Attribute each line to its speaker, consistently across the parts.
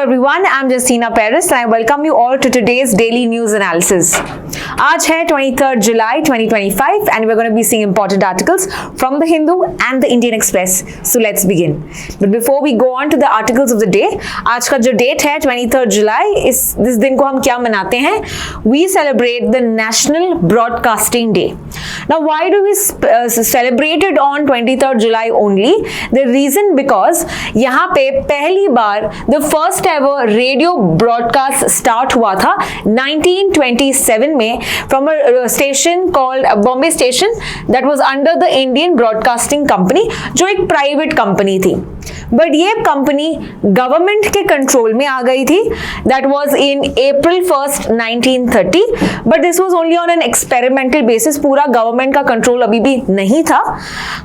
Speaker 1: everyone, I'm Justina Paris and I welcome you all to today's daily news analysis. आज है 23rd July 2025 and we're going to be seeing important articles from the Hindu and the Indian Express. So let's begin. But before we go on to the articles of the day, आज का जो date है 23rd July, इस दिन को हम क्या मनाते हैं? We celebrate the National Broadcasting Day. Now why do we celebrate it on 23rd July only? The reason because यहाँ पे पहली बार the first ever radio broadcast start हुआ था 1927 में from a station called Bombay Station that was under the Indian Broadcasting Company जो एक private company थी. But ये कंपनी गवर्नमेंट के कंट्रोल में आ गई थी. That was in April 1st 1930 but this was only on an experimental basis. पूरा government का कंट्रोल अभी भी नहीं था.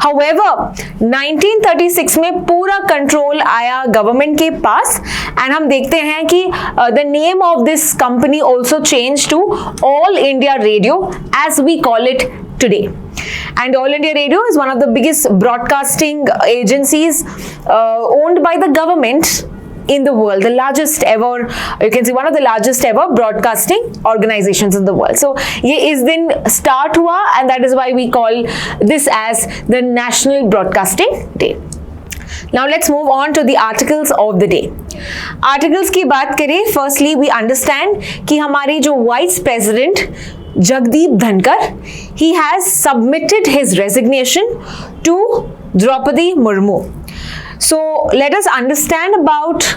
Speaker 1: हाउएवर 1936 में पूरा कंट्रोल आया गवर्नमेंट के पास एंड हम देखते हैं कि the name of this company also change to all India radio as we call it today. And All India Radio is one of the biggest broadcasting agencies owned by the government in the world, the largest ever, you can see one of the largest ever broadcasting organizations in the world. So ये इस दिन start हुआ and that is why we call this as the National Broadcasting Day. Now let's move on to the articles of the day. Articles की बात करें, firstly we understand कि हमारी जो Vice President Jagdeep Dhankar, he has submitted his resignation to Draupadi Murmu. So let us understand about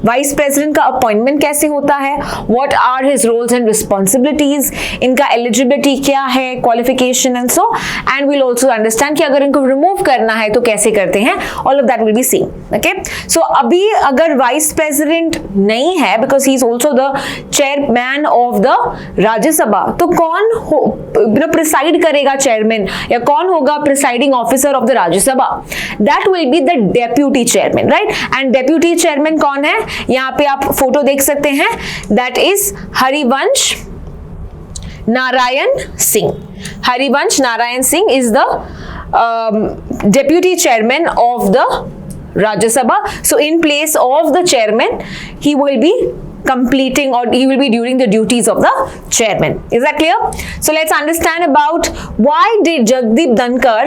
Speaker 1: vice president का appointment कैसे होता है, what are his roles and responsibilities, इनका एलिजिबिलिटी क्या है, qualification and so, and will also understand कि अगर इनको रिमूव करना है तो कैसे करते हैं. All of that will be seen. Okay, so अभी अगर वाइस प्रेसिडेंट नहीं है because he is also the chairman of the Rajya Sabha, तो कौन प्रिसाइड करेगा चेयरमैन या कौन होगा presiding officer of the Rajya Sabha? That will be the deputy chairman, right. And deputy chairman कौन है? यहां पे आप फोटो देख सकते हैं. That is Harivansh Narayan Singh. Harivansh Narayan Singh is the deputy chairman of the Rajya Sabha. So in place of the chairman, he will be completing or he will be doing the duties of the chairman. Is that clear? So let's understand about why did Jagdeep Dhankar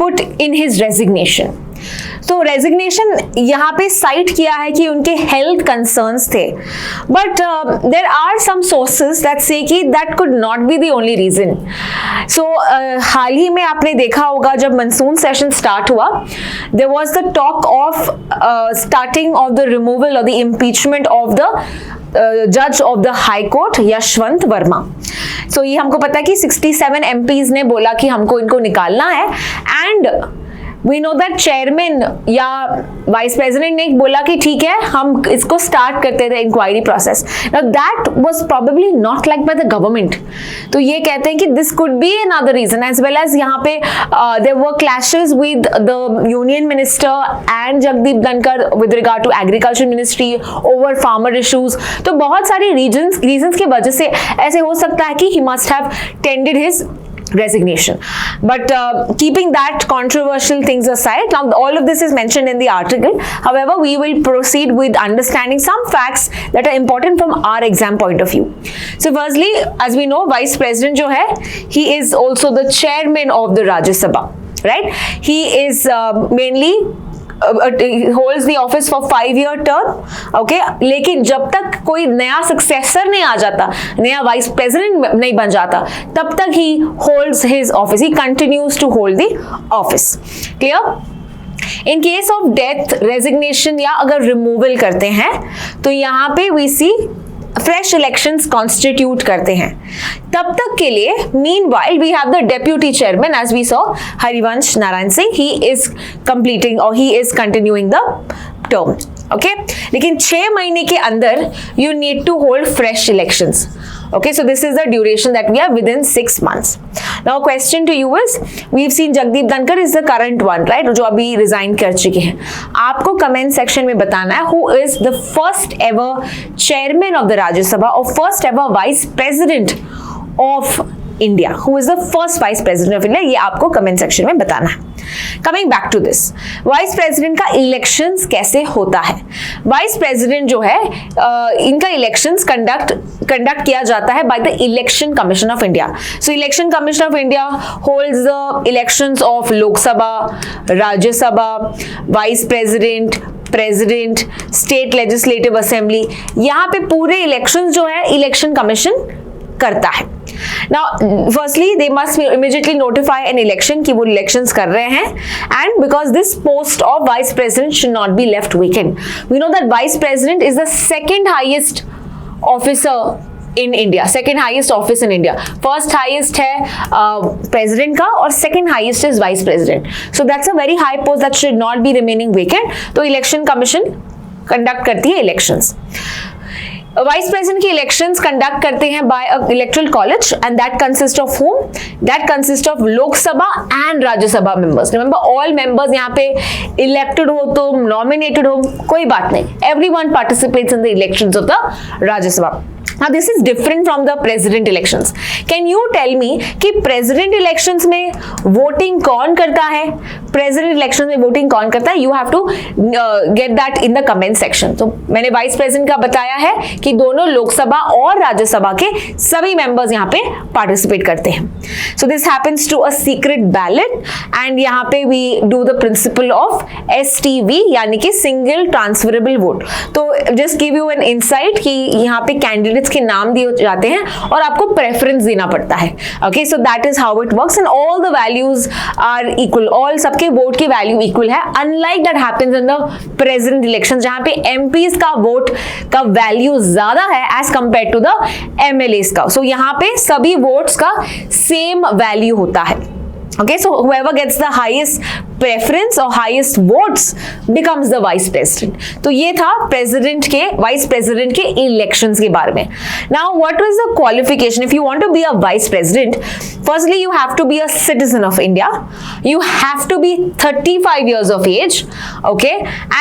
Speaker 1: put in his resignation. तो resignation यहाँ पे cite किया है कि उनके health concerns थे, but there are some sources that say कि that could not be the only reason. So हाल ही में आपने देखा होगा जब मानसून सेशन स्टार्ट हुआ, there was the talk of starting of the removal और द इम्पीचमेंट ऑफ द जज of the high court Yashwant Varma. So ये हमको पता है कि 67 MPs ने बोला कि हमको इनको निकालना है and We know that chairman या वाइस प्रेसिडेंट ने बोला कि ठीक है हम इसको स्टार्ट करते थे inquiry process. Now that was probably not liked by the government. तो ये कहते हैं कि this could be another reason as well as यहाँ पे there were clashes with the union minister and Jagdeep Dhankar with regard to agriculture ministry over farmer issues. तो बहुत सारे reasons की वजह से ऐसे हो सकता है कि he must have tendered his resignation. But keeping that controversial things aside, now all of this is mentioned in the article. However, we will proceed with understanding some facts that are important from our exam point of view. So firstly, as we know, Vice President जो है, he is also the chairman of the Rajya Sabha, right? He is mainly holds the office for 5-year term. Okay, लेकिन जब तक कोई नया successor नहीं आ जाता, नया वाइस प्रेसिडेंट नहीं बन जाता, तब तक he holds his office, he continues to hold the office. Clear? In case of death, resignation या अगर रिमूवल करते हैं तो यहाँ पे we see fresh elections constitute करते हैं. तब तक के लिए meanwhile we have the deputy chairman as we saw Harivansh Narayan Singh, he is completing और he is continuing the term. Okay, लेकिन 6 महीने के अंदर you need to hold fresh elections. Okay, so this is the duration that we have within 6 months. Now question to you is, we've seen Jagdeep Dhankar is the current one, right? जो अभी resign कर चुके हैं. आपको comment section में बताना है who is the first ever chairman of the Rajya Sabha or first ever vice president of India, who is the first vice president of India, ये आपको कमेंट सेक्शन में बताना है। Coming back to this, vice president का elections कैसे होता है? Vice president जो है इनका इलेक्शंस कंडक्ट किया जाता है by the election commission of India. So election commission of India holds the elections of Lok Sabha, Rajya Sabha, vice president, president, state legislative assembly, यहाँ पे पूरे इलेक्शंस जो है इलेक्शन कमीशन करता है। Now, firstly, they must immediately notify an election कि वो elections कर रहे हैं, and because this post of vice president should not be left vacant. We know that vice president is the second highest officer in India, second highest office in India. First highest है president का और second highest is vice president. So that's a very high post that should not be remaining vacant. तो election commission conduct करती है elections. Vice president की elections conduct करते हैं by electoral college and that consist of whom, that consist of Lok Sabha and Rajya Sabha members. Remember all members यहाँ पे elected हो तो नॉमिनेटेड हो कोई बात नहीं, everyone participates in the elections of the Rajya Sabha. Now this is different from the president elections. Can you tell me कि president elections में voting कौन करता है? President elections में voting कौन करता है? You have to get that in the comment section. तो मैंने vice president का बताया है कि दोनों लोकसभा और राज्यसभा के सभी members यहाँ पे participate करते हैं. So this happens to a secret ballot and यहाँ पे we do the principle of STV यानी कि single transferable vote. तो just give you an insight कि यहाँ पे candidates के नाम दिए जाते हैं और आपको प्रेफरेंस देना पड़ता है। Okay, so that is how it works and all the values are equal, all सबके वोट की वैल्यू इक्वल है, unlike that happens in the president election जहां पे एमपीज का वोट का वैल्यू ज्यादा है as compare to the MLAs का। सो यहाँ पे सभी वोट्स का सेम वैल्यू होता है। Okay, so whoever gets the highest preference or highest votes becomes the vice president. तो ये था president के vice president के elections के बारे में. Now, what is the qualification if you want to be a vice president? Firstly, you have to be a citizen of India. You have to be 35 years of age. Okay,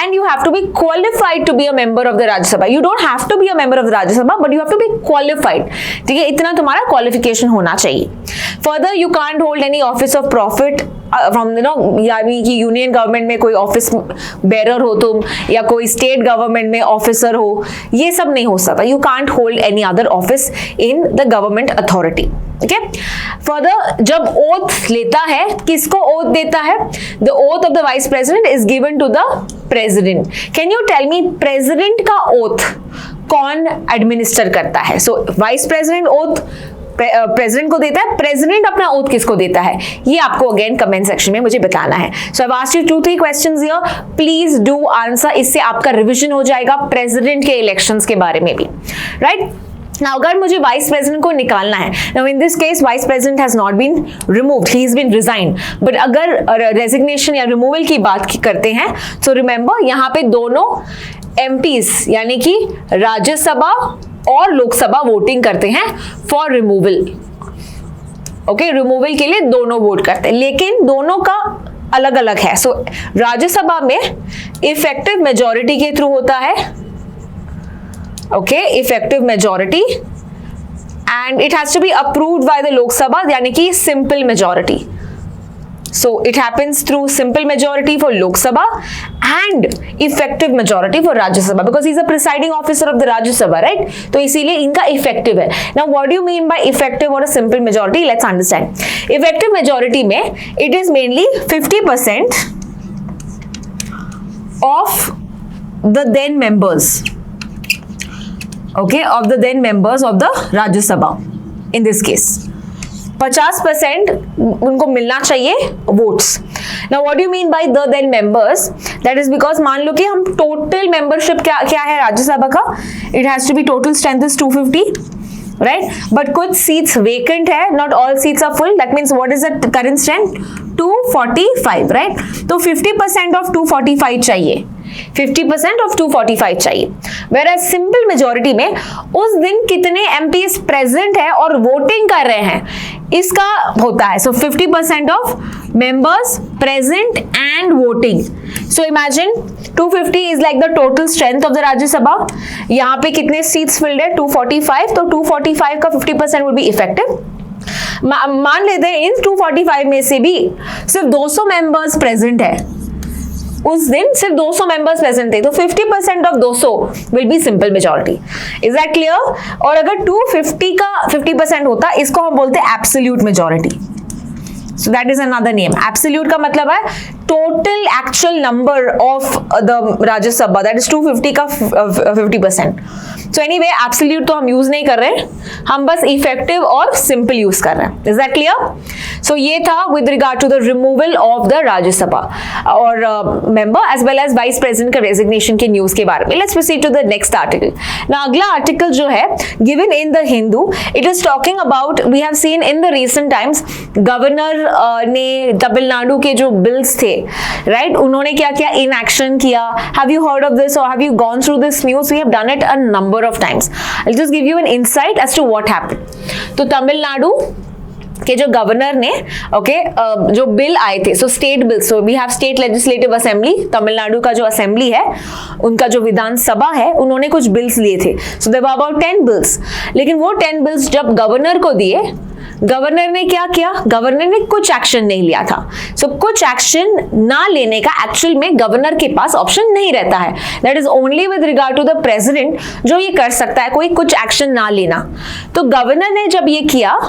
Speaker 1: and you have to be qualified to be a member of the Rajya Sabha. You don't have to be a member of the Rajya Sabha, but you have to be qualified. ठीक है, इतना तुम्हारा qualification होना चाहिए. Further, you can't hold any office of profit from यानी कि union government में कोई ऑफिस बेरर हो तुम या कोई स्टेट गवर्नमेंट में ऑफिसर हो, ये सब नहीं हो सकता. You can't hold any other office in the government authority. Okay, further जब ओथ लेता है, किसको ओथ देता है? The oath of the vice president is given to the president. Can you tell me president का ओथ कौन administer करता है? So vice president oath president को देता है, प्रेसिडेंट अपना ओथ किसको देता है? ये आपको अगेन कमेंट सेक्शन में मुझे बताना है. So I asked you 2-3 questions here, please do answer. इससे आपका रिवीजन हो जाएगा प्रेसिडेंट के इलेक्शंस के बारे में भी, राइट? Now, अगर मुझे वाइस प्रेसिडेंट को निकालना है, now in this case vice president has not been removed, he has been resigned. But अगर रेजिग्नेशन या रिमूवल की बात करते हैं, so remember यहाँ पे दोनों MPs यानी कि राज्यसभा और लोकसभा वोटिंग करते हैं फॉर रिमूवल. ओके, रिमूवल के लिए दोनों वोट करते हैं, लेकिन दोनों का अलग अलग है. सो राज्यसभा में इफेक्टिव मेजॉरिटी के थ्रू होता है. Okay, effective majority, and it has to be approved by the Lok Sabha यानी कि simple majority. So it happens through simple majority for Lok Sabha and effective majority for Rajya Sabha because he's a presiding officer of the Rajya Sabha, right? तो इसीलिए इनका effective है. Now what do you mean by effective or a simple majority? Let's understand. Effective majority में it is mainly 50% of the then members, okay, of the then members of the Rajya Sabha in this case. 50% उनको मिलना चाहिए votes. Now what do you mean by the then members? That is because मान लो कि हम total membership क्या है राज्यसभा का? It has to be total strength is 250, right? But कुछ सीट्स वेकेंट है, not all seats are full. That means what is the current strength? 245, right? तो 50% of 245 चाहिए. 50% of 245 चाहिए. Whereas सिंपल मेजोरिटी में उस दिन कितने MPs प्रेजेंट है और वोटिंग कर रहे हैं इसका होता है. So 50% of members present and voting. So imagine 250 is like the total strength of the Rajya Sabha. यहाँ पे कितने seats filled है? 245. तो 245 का 50% would be effective. मान लेते हैं इन 245 में से भी सिर्फ 200 मेंबर्स प्रेजेंट है, उस दिन सिर्फ 200 मेंबर्स प्रेजेंट थे, तो 50% of 200 will be simple majority. Is that clear? और अगर 250 का 50% होता, इसको हम बोलते हैं absolute majority. So that is another name. Absolute का मतलब है total actual number of the Rajya Sabha, that is 250 का 50%. So anyway, absolute तो हम यूज नहीं कर रहे, हम बस effective और simple यूज कर रहे हैं। Is that clear? So ये था with regard to the removal of the Rajya Sabha और member as well as vice president का resignation के news के बारे में। Let's proceed to the next article. Now अगला article जो है given in the Hindu, it is talking about, we have seen in the recent times governor ने तमिलनाडु के जो बिल्स थे, राइट, उन्होंने क्या किया, इनएक्शन किया। Have you heard of this और have you gone through this news? We have done it a number of times. I will just give you an insight as to what happened. तो तमिलनाडु के जो governor ने जो bill आए थे, so state bill, so we have state legislative assembly, Tamil Nadu का जो assembly है, उनका जो विधानसभा है, उन्होंने कुछ बिल्स लिए थे। So there were about 10 bills, लेकिन वो 10 बिल्स जब गवर्नर को दिए, गवर्नर ने क्या किया, गवर्नर ने कुछ एक्शन नहीं लिया था। सो कुछ एक्शन ना लेने का एक्चुअल में गवर्नर के पास ऑप्शन नहीं रहता है, that is only with regard to the president जो ये कर सकता है, कोई कुछ एक्शन ना लेना। तो गवर्नर ने जब ये किया,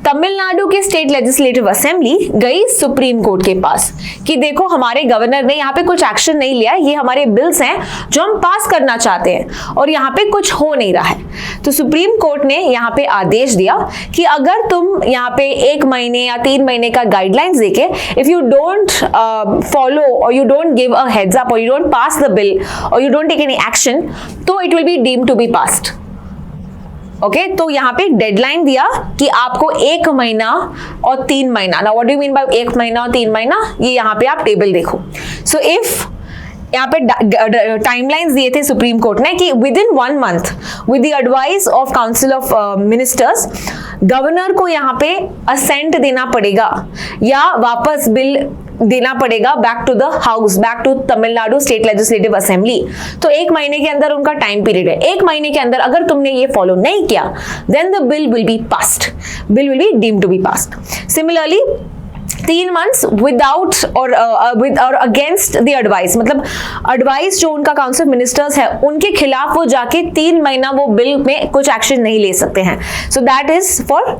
Speaker 1: तमिलनाडु के स्टेट लेजिस्लेटिव असेंबली गई सुप्रीम कोर्ट के पास कि देखो हमारे गवर्नर ने यहाँ पे कुछ एक्शन नहीं लिया, ये हमारे बिल्स हैं जो हम पास करना चाहते हैं और यहाँ पे कुछ हो नहीं रहा है। तो सुप्रीम कोर्ट ने यहाँ पे आदेश दिया कि अगर तुम यहाँ पे 1 महीने या 3 महीने का गाइडलाइंस देके, इफ यू डोंट फॉलो और you don't give a heads up और you don't pass the bill और you don't take any action, तो it will be deemed to be passed. Okay, तो यहाँ पे डेडलाइन दिया कि आपको 1 महीना और 3 महीना, ना what do you mean by 1 महीना और 3 महीना, ये यहाँ पे आप टेबल देखो। सो इफ यहाँ पे टाइमलाइंस दिए थे सुप्रीम कोर्ट ने कि with in 1 month with the advice of council of ministers, governor को यहाँ पे असेंट देना पड़ेगा या वापस बिल देना पड़ेगा back to the house, back to Tamil Nadu state legislative assembly. तो 1 महीने के अंदर उनका टाइम पीरियड है। 1 महीने के अंदर अगर तुमने ये फॉलो नहीं किया, then the bill will be passed, bill will be deemed to be passed. Similarly 3 months without और अगेंस्ट द एडवाइस, मतलब एडवाइस जो उनका काउंसिल मिनिस्टर्स है उनके खिलाफ वो जाके 3 महीना वो बिल में कुछ एक्शन नहीं ले सकते हैं। So that is for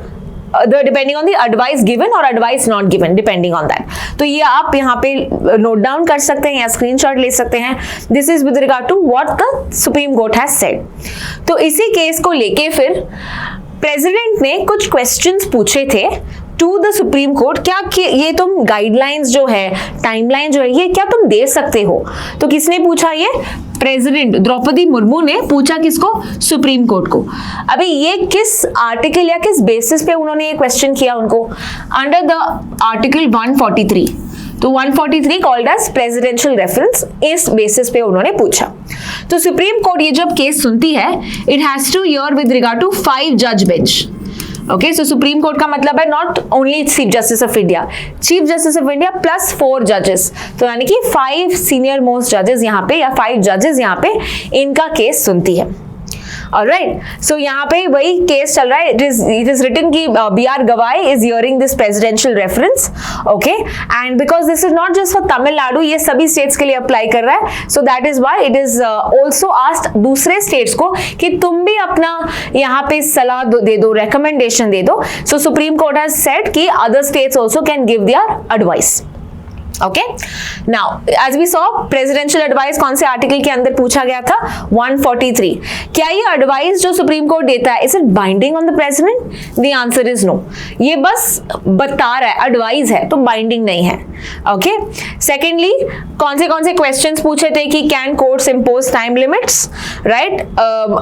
Speaker 1: depending on the advice given और advice not given, depending on that. तो ये आप यहाँ पे नोट डाउन कर सकते हैं या स्क्रीनशॉट ले सकते हैं। This is with regard to what the supreme court has said. तो इसी केस को लेके फिर प्रेसिडेंट ने कुछ क्वेश्चंस पूछे थे टू द सुप्रीम कोर्ट, क्या ये तुम गाइडलाइंस जो है, टाइमलाइन जो है, ये क्या तुम दे सकते हो? तो किसने पूछा? ये प्रेसिडेंट द्रौपदी मुर्मू ने पूछा। किसको? सुप्रीम कोर्ट को। अभी ये किस आर्टिकल या किस बेसिस पे उन्होंने ये क्वेश्चन किया उनको? Under the article 143। तो 143 कॉल्ड एज प्रेसिडेंशियल रेफरेंस, इस बेसिस पे उन्होंने पूछा। तो सुप्रीम कोर्ट ये जब केस सुनती है, it has to hear with regard to 5 जज bench. Okay, so supreme court का मतलब है not only chief justice of India, chief justice of India plus 4 जजेस, तो यानी कि 5 सीनियर मोस्ट जजेस यहाँ पे या 5 जजेस यहाँ पे इनका केस सुनती है। ऑलराइट, सो यहाँ पे वही केस चल रहा है। इट इज रिटन कि B.R. गवाई is hearing this presidential reference, okay, and because this is not just for Tamil Nadu, ये सभी स्टेट्स के लिए अप्लाई कर रहा है। सो that is why it is also asked दूसरे स्टेट्स को कि तुम भी अपना यहाँ पे सलाह दे दो, रिकमेंडेशन दे दो। So supreme court has said कि other states also can give their advice. Okay, now as we saw presidential advice कौन से आर्टिकल के अंदर पूछा गया था? 143। क्या ये एडवाइस जो सुप्रीम कोर्ट देता है, is it binding on the president? The answer is no. ये बस बता रहा है, एडवाइस है, तो बाइंडिंग नहीं है। ओके, सेकेंडली कौन से क्वेश्चंस पूछे थे कि can courts impose time limits, right,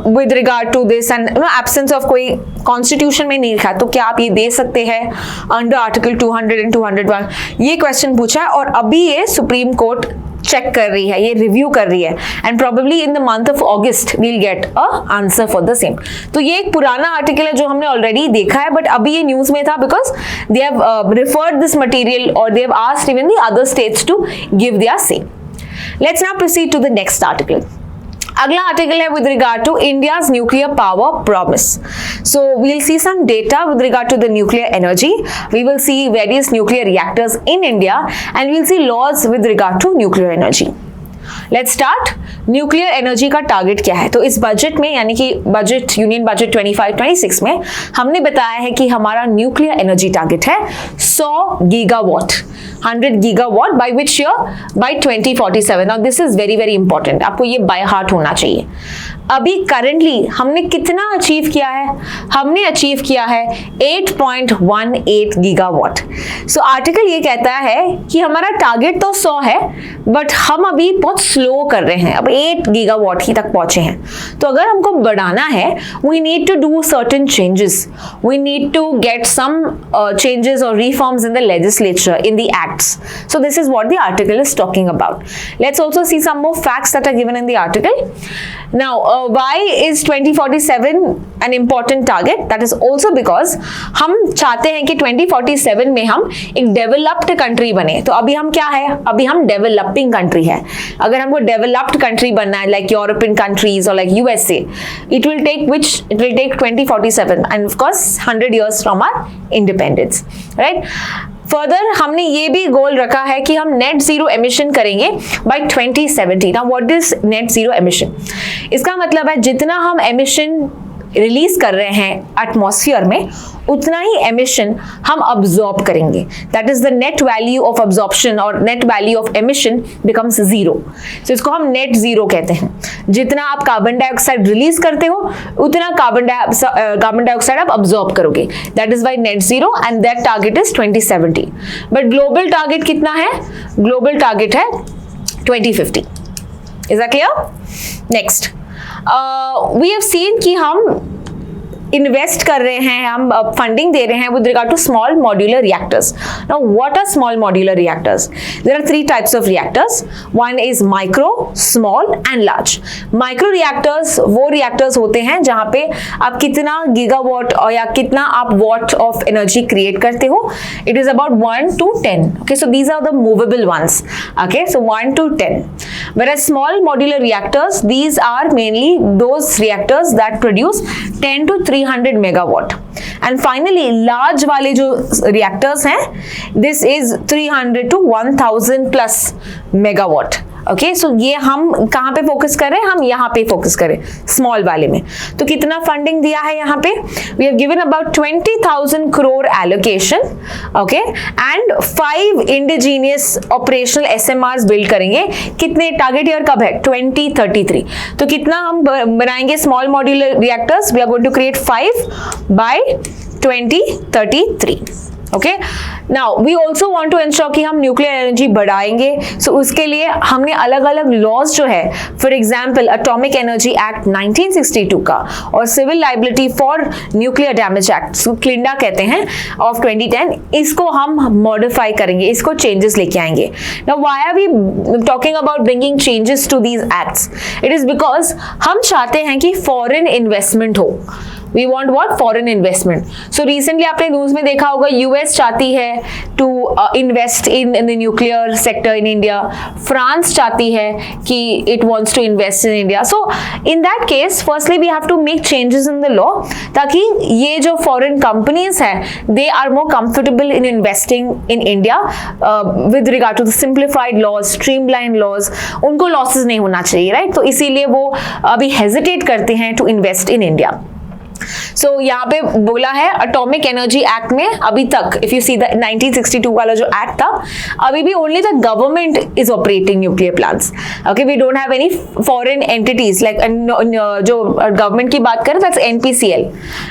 Speaker 1: with regard to this and absence of कोई कॉन्स्टिट्यूशन में नहीं लिखा, तो क्या आप ये दे सकते हैं अंडर आर्टिकल 200 एंड 201? ये क्वेश्चन पूछा और अभी ये सुप्रीम कोर्ट चेक कर रही है, ये रिव्यू कर रही है, and probably in the month of August will get a answer for the same. तो ये एक पुराना आर्टिकल है जो हमने ऑलरेडी देखा है, बट अभी ये न्यूज में था because they have referred this material और they have asked even the other states to give their same. Let's now proceed to the next article. अगला आर्टिकल है with regard to India's nuclear power promise. So we will see some data with regard to the nuclear energy. We will see various nuclear reactors in India and we will see laws with regard to nuclear energy. Let's start. Nuclear energy का target क्या है? तो इस budget में, यानी कि budget union budget 25-26 में हमने बताया है कि हमारा न्यूक्लियर एनर्जी टारगेट है 100 gigawatt, 100 gigawatt by which year? By 2047. Now this is very very important, आपको ये बाय हार्ट होना चाहिए. अभी करंटली हमने कितना अचीव किया है? हमने अचीव किया है 8.18 गीगावाट. सो आर्टिकल ये कहता है कि हमारा टारगेट तो 100 है, बट हम अभी बहुत स्लो कर रहे हैं, अब 8 गीगावाट ही तक पहुंचे हैं. तो अगर हमको बढ़ाना है, we need to do certain changes, we need to get some changes और reforms in the legislature, in the acts. So this is what the article is talking about. Let's also see some more facts that are given in the article. Now, why is 2047 an important target? That is also because हम चाहते हैं कि 2047 में हम एक developed country बने. तो अभी हम क्या है? अभी हम डेवलपिंग कंट्री है. अगर हमको डेवलप्ड कंट्री बनना है, लाइक यूरोपियन कंट्रीज और like USA, it will take 2047 and of course 100 years from our independence, right? Further हमने ये भी गोल रखा है कि हम नेट जीरो एमिशन करेंगे by 2070. Now what is net zero emission? इसका मतलब है जितना हम एमिशन रिलीज कर रहे हैं एटमॉस्फेयर में, उतना ही एमिशन हम अब्सॉर्ब करेंगे. That is the net value of absorption और net value of emission becomes zero. So इसको हम नेट जीरो कहते हैं. जितना आप कार्बन डाइऑक्साइड रिलीज करते हो, उतना कार्बन डाइऑक्साइड आप अब्सॉर्ब करोगे. That is by net zero and that target is 2070. But global target कितना है? ग्लोबल टारगेट है 2050. Is that clear? Next, we have seen कि हम इन्वेस्ट कर रहे हैं, हम फंडिंग दे रहे हैं with regard to small modular reactors. Now what are small modular reactors? There are 3 types of reactors. One is micro, small and large. Micro reactors वो रिएक्टर्स होते हैं जहां पे आप कितना गीगावाट और या कितना आप वॉट ऑफ एनर्जी क्रिएट करते हो. It is about 1 to 10. Okay, so these are the movable ones. Okay, so 1 to 10. Whereas small modular reactors, these are mainly those reactors that produce 10 to 300 megawatt. And finally, large वाले जो reactors हैं, this is 300 to 1000 plus megawatt. Okay, सो ये हम कहाँ पे focus करें? हम यहाँ पे फोकस करें, स्मॉल वाले में. तो कितना फंडिंग दिया है यहाँ पे? We have given about 20,000 crore allocation. Okay, and 5 indigenous operational SMRs build करेंगे. कितने? टारगेट ईयर कब है? 2033. तो कितना हम बनाएंगे small modular reactors? We are going to create 5 by 2033. Okay, now we also want to ensure कि हम न्यूक्लियर एनर्जी बढ़ाएंगे. सो उसके लिए हमने अलग अलग लॉज जो है, for example atomic energy act 1962 का और civil liability for nuclear damage act, क्लिंडा कहते हैं, ऑफ 2010, इसको हम मॉडिफाई करेंगे, इसको चेंजेस लेके आएंगे. Now why are we talking about bringing changes to these acts? It is because हम चाहते हैं कि फॉरेन इन्वेस्टमेंट हो. We want what? Foreign investment. So recently आपने न्यूज में देखा होगा, US चाहती है to invest in the nuclear sector in India. France चाहती है कि it wants to invest in India. So in that case, firstly we have to make changes in the law ताकि ये जो foreign companies हैं, they are more comfortable in investing in India with regard to the simplified laws, streamlined laws. उनको losses नहीं होना चाहिए, right? तो इसीलिए वो अभी hesitate करते हैं to invest in India. सो यहाँ पे बोला है एटॉमिक एनर्जी एक्ट में अभी तक, इफ यू सी द 1962 वाला जो एक्ट था, अभी भी only the government is operating nuclear plants. Okay, we don't have any foreign entities like, जो गवर्नमेंट की बात करें that's NPCL,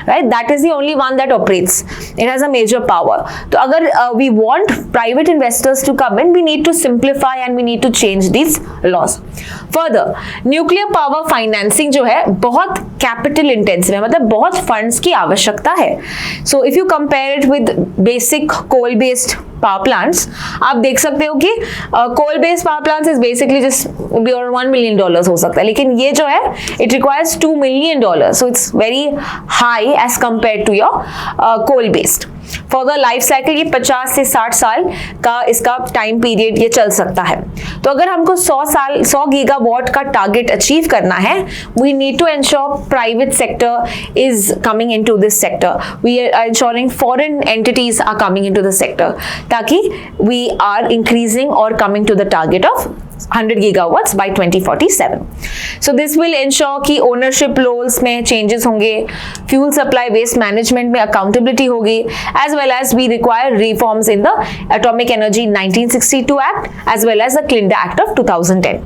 Speaker 1: right? That is the only one that operates. It has a major power. तो अगर we want private investors to come in, we need to simplify and we need to change this laws. Further, nuclear power financing जो है बहुत capital intensive है, मतलब बहुत funds की आवश्यकता है. So if you compare it with basic coal based power plants, आप देख सकते हो कि coal based power plants is basically just $1 million हो सकता है, लेकिन ये जो है it requires $2 million. So it's very high as compare to your coal based. For the life cycle ये 50 से 60 साल का इसका टाइम पीरियड ये चल सकता है। तो अगर हमको 100 गीगावाट का टारगेट अचीव करना है, we need to ensure private sector is coming into this sector, we are ensuring foreign entities are coming into the sector, ताकि we are increasing or coming to the target of 100 gigawatts by 2047. So this will ensure कि ownership roles में changes होंगे, fuel supply waste management में accountability होगी, as well as we require reforms in the Atomic Energy 1962 Act as well as the Clinda Act of 2010.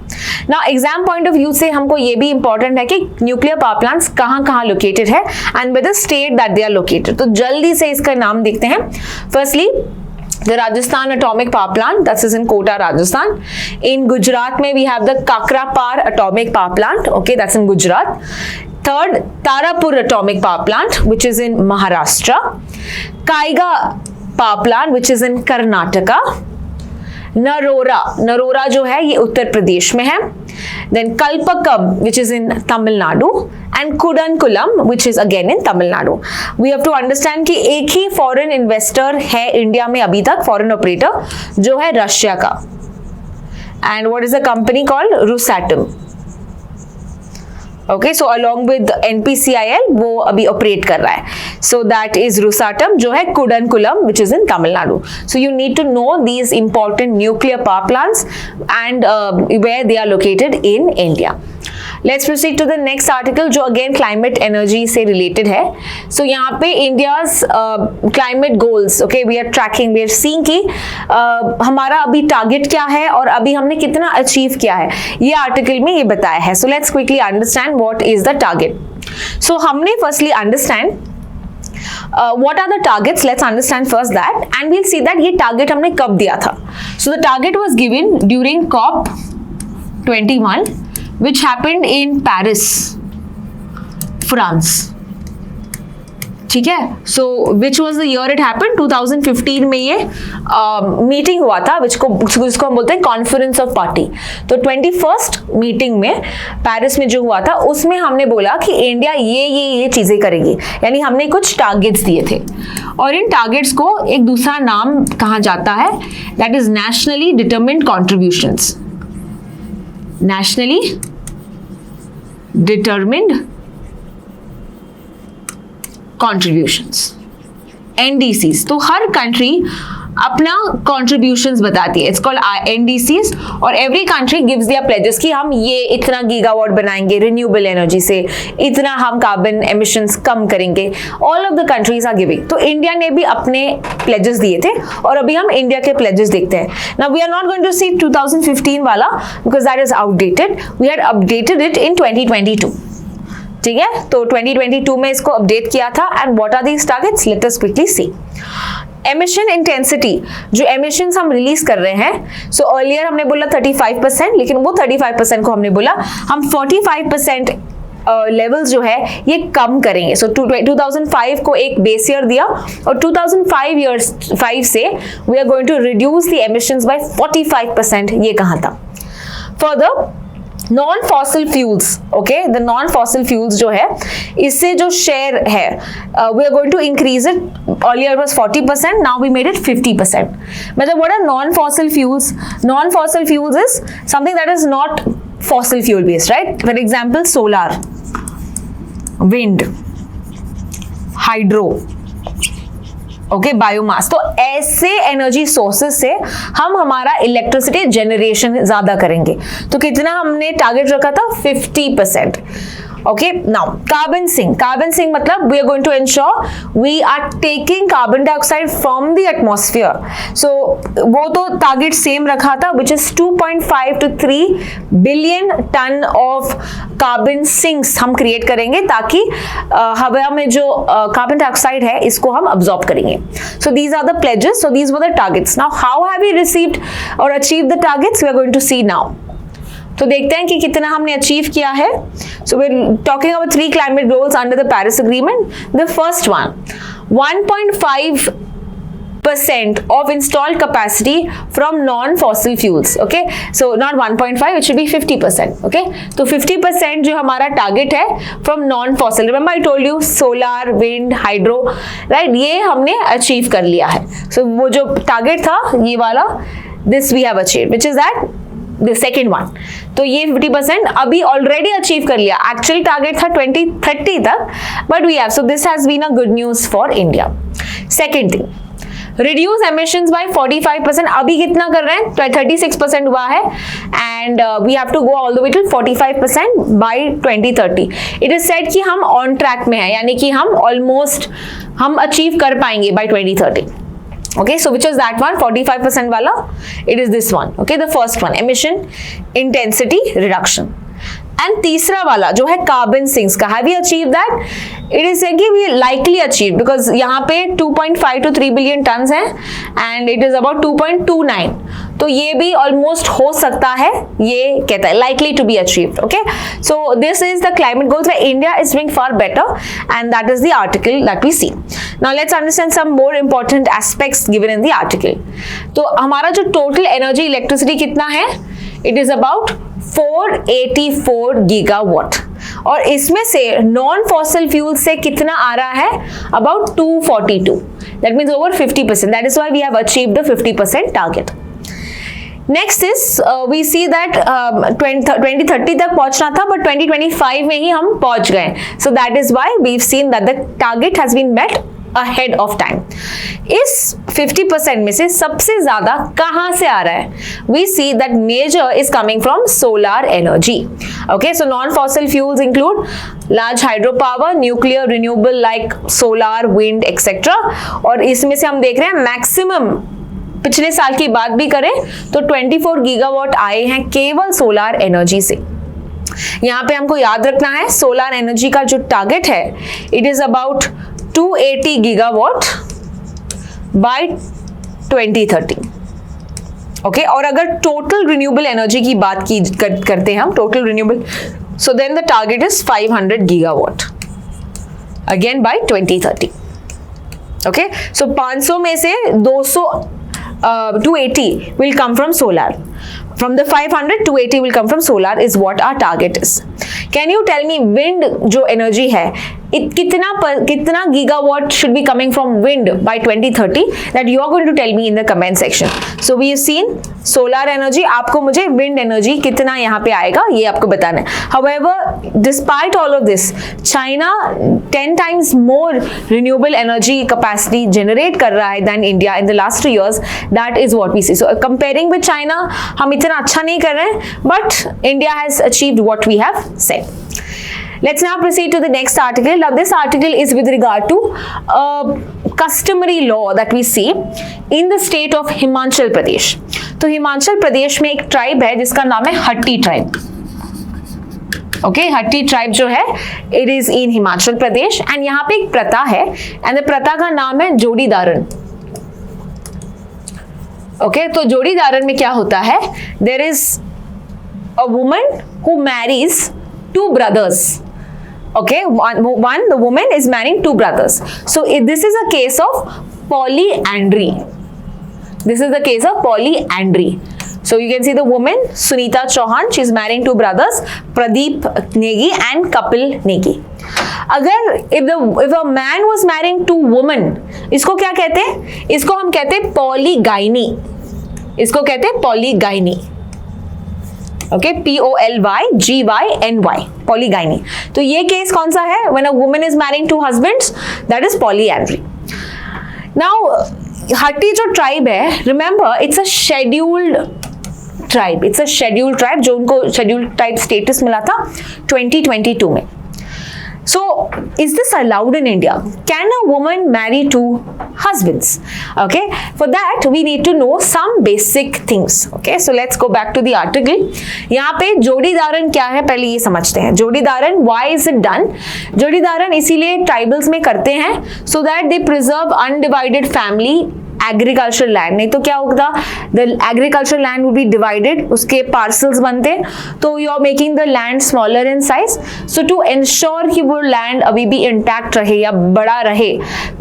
Speaker 1: Now exam point of view से हमको ये भी important है कि nuclear power plants कहाँ located है and with the state that they are located. तो जल्दी से इसका नाम देखते हैं। Firstly, the Rajasthan Atomic Power Plant, that is in Kota, Rajasthan. In Gujarat mein we have the Kakrapar Atomic Power Plant, okay, that's in Gujarat. Third, Tarapur Atomic Power Plant, which is in Maharashtra. Kaiga Power Plant, which is in Karnataka. Narora जो है ये उत्तर प्रदेश में है। Then Kalpakkam which is in Tamil Nadu and Kudankulam which is again in Tamil Nadu. We have to understand कि एक ही foreign investor है India में अभी तक, फॉरेन ऑपरेटर, जो है रशिया का, and what is the company called? Rosatom. Okay, so along with NPCIL वो अभी ऑपरेट कर रहा है। सो दैट इज रोसाटम जो है Kudankulam which is in Tamil Nadu. So you need to know these important nuclear power plants and where they are located in India. Let's proceed to the next article जो again climate energy से related है। So यहाँ पे India's climate goals, okay, we are tracking, we are seeing कि हमारा अभी target क्या है और अभी हमने कितना अचीव किया है, ये आर्टिकल में ये बताया है। So let's quickly understand what is the target. So हमने firstly understand what are the targets? Let's understand first that and we'll see that ये target हमने कब दिया था। So the target was given during COP21 which happened in Paris, France. ठीक है, so which was the year it happened? 2015 में ये meeting हुआ था जिसको हम बोलते हैं कॉन्फ्रेंस ऑफ पार्टी। तो 21st मीटिंग में पेरिस में जो हुआ था उसमें हमने बोला कि इंडिया ये चीजें करेगी, यानी हमने कुछ टारगेट्स दिए थे और इन टारगेट्स को एक दूसरा नाम कहा जाता है, that is nationally determined contributions. Nationally determined contributions, NDCs। तो हर कंट्री अपना कॉन्ट्रीब्यूशंस बताती है, इट्स कॉल्ड NDCs, और every country gives there pledges कि हम ये इतना गीगावाट बनाएंगे रिन्यूएबल एनर्जी से, इतना हम कार्बन एमिशंस कम करेंगे। All of the countries are giving. तो इंडिया ने भी अपने प्लेजेस दिए थे और अभी हम इंडिया के प्लेजेस देखते हैं। Now we are not going to see 2015 वाला because that is outdated, we had updated it in 2022। ठीक है, तो 2022 में इसको अपडेट किया था। And what are these targets? Let us quickly see. Emission intensity, जो एमिशंस हम रिलीज कर रहे हैं, सो अर्लियर हमने बोला 35%, लेकिन वो 35% को हमने बोला हम 45% लेवल्स जो है ये कम करेंगे। सो 2005 को एक बेस ईयर दिया और 2005 से we are going to reduce the emissions by 45%, ये कहा था। Further non fossil fuels, okay, the non fossil fuels जो है इससे जो शेयर है we are going to increase it. Earlier was 40%, now we made it 50%। मतलब what are non fossil fuels? Non fossil fuels is something that is not fossil fuel based, right? For example solar, wind, hydro, okay, biomass. तो ऐसे energy sources से हम हमारा electricity generation ज्यादा करेंगे। तो कितना हमने टारगेट रखा था? 50%। Okay, now carbon sink मतलब we are going to ensure we are taking carbon dioxide from the atmosphere. So वो तो target same रखा था, which is 2.5 to 3 billion ton of carbon sinks हम create करेंगे ताकि हवा में जो carbon dioxide है इसको हम absorb करेंगे। So these are the pledges. So these were the targets. Now how have we received or achieved the targets? We are going to see now. तो देखते हैं कि कितना हमने अचीव किया है। So we are talking about 3 climate goals under the Paris agreement. The first one 1.5 50% of installed capacity from non-fossil fuels. Okay, so not 1.5, it should be 50%. Okay, तो 50% जो हमारा टारगेट है from non-fossil. Remember I told you solar, wind, hydro, right? ये हमने achieve कर लिया है. So वो जो टारगेट था ये वाला, this we have achieved, which is that the second one. तो ये 50% अभी ऑलरेडी अचीव कर लिया. एक्चुअल टारगेट था 2030 तक, but we have, so this has been a good news for India. Second thing, reduce emissions by 45%. अभी कितना कर रहे हैं? 36% हुआ है, and we have to go all the way to 45% by 2030. It is said कि हम ऑन ट्रैक में है, यानी कि हम ऑलमोस्ट हम अचीव कर पाएंगे bye 2030. Okay, so which is that one? 45% wala? It is this one. Okay, the first one, emission intensity reduction. And तीसरा वाला जो है कार्बन सिंक्स का, have we achieved that? It is said कि we likely achieved because यहाँ पे 2.5 to 3 billion tons है and it is about 2.29. तो ये भी almost हो सकता है, ये कहता है likely to be achieved. Okay, so this is the climate goals where India is doing far better, and that is the article that we see. Now let's understand some more important aspects given in the article. तो हमारा जो total energy electricity कितना है? It is about 484 gigawatt, और इसमें से non fossil fuel से कितना आ रहा है? About 242. That means over 50%. That is why we have achieved the 50% target. Next is we see that 2030 तक पहुंचना था, बट 2025 में ही हम पहुंच गए. So that is why we have seen that the target has been met ahead of time. इस 50% में से सबसे ज्यादा कहां से आ रहा है? We see that major is coming from solar energy. Okay, so non-fossil fuels include large hydropower, nuclear, renewable like solar, wind, etc. और इसमें से हम देख रहे हैं मैक्सिमम पिछले साल की बात भी करें तो 24 गीगावाट आए हैं केवल सोलार एनर्जी से. यहाँ पे हमको याद रखना है सोलार एनर्जी का जो टारगेट है, it is about 280 gigawatt by 2030. Okay, और अगर टोटल रिन्यूएबल एनर्जी की बात की करते हैं हम, total renewable, so then the target is 500 gigawatt again by 2030. Okay, so 500 में से 280 will come from solar. From the 500, 280 will come from solar is what our target is. Can you tell me wind जो energy है, कितना gigawatt should be coming from wind by 2030? That you are going to tell me in the comment section. So we have seen solar energy. आपको मुझे wind energy कितना यहाँ पे आएगा ये आपको बताना है. However, despite all of this, China 10 times more renewable energy capacity generate कर रहा है than India in the last 3 years. That is what we see. So comparing with China, हम इतना अच्छा नहीं कर रहे हैं, but India has achieved what we have said. Let's now proceed to the next article. Now this article is with regard to a customary law that we see in the state of Himachal Pradesh. तो हिमाचल प्रदेश में एक tribe है जिसका नाम है हट्टी tribe. Okay, हट्टी tribe जो है it is in Himachal Pradesh, and यहाँ पे एक प्रथा है, एंड द प्रथा का नाम है जोड़ीदारन. ओके, तो जोड़ीदारन में क्या होता है? There is a woman who marries two brothers. Okay, the woman is marrying two brothers. So this is a case of polyandry. This is the case of polyandry. So you can see the woman Sunita Chauhan, she is marrying two brothers, Pradeep Negi and Kapil Negi. अगर if a man was marrying two women, इसको क्या कहते हैं? इसको हम कहते हैं polygyny. इसको कहते हैं polygyny. Okay, POLYGYNY, polygyny. तो ये केस कौन सा है? When a woman is marrying two husbands, that is polyandry. Now, हट्टी जो ट्राइब है, remember it's a scheduled tribe. It's a scheduled tribe जो उनको scheduled tribe status मिला था 2022 में. So, is this allowed in India? Can a woman marry two husbands? Okay, for that we need to know some basic things. Okay, so let's go back to the article. यहाँ पे जोड़ीदारन क्या है पहले ये समझते हैं. जोड़ीदारन, why is it done? जोड़ीदारन इसीलिए tribals में करते हैं so that they preserve undivided family agriculture land, नहीं तो क्या होगा, the agriculture land would be divided, उसके पार्सल्स बनते, तो you are making the land smaller in size. So to ensure कि वो लैंड अभी भी इंटैक्ट रहे या बड़ा रहे,